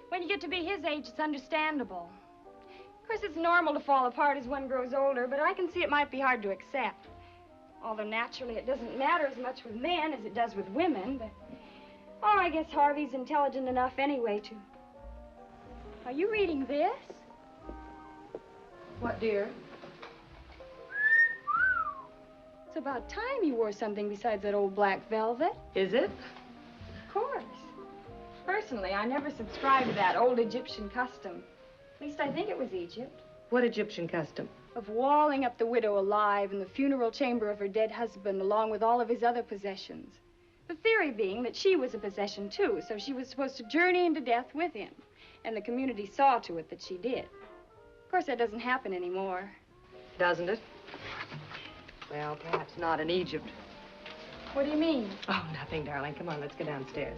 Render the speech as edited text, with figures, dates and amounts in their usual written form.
When you get to be his age, it's understandable. Of course, it's normal to fall apart as one grows older, but I can see it might be hard to accept. Although naturally it doesn't matter as much with men as it does with women, but... Oh, I guess Harvey's intelligent enough anyway to... Are you reading this? What, dear? It's about time you wore something besides that old black velvet. Is it? Of course. Personally, I never subscribed to that old Egyptian custom. At least I think it was Egypt. What Egyptian custom? Of walling up the widow alive in the funeral chamber of her dead husband along with all of his other possessions. The theory being that she was a possession too, so she was supposed to journey into death with him. And the community saw to it that she did. Of course, that doesn't happen anymore. Doesn't it? Well, perhaps not in Egypt. What do you mean? Oh, nothing, darling. Come on, let's go downstairs.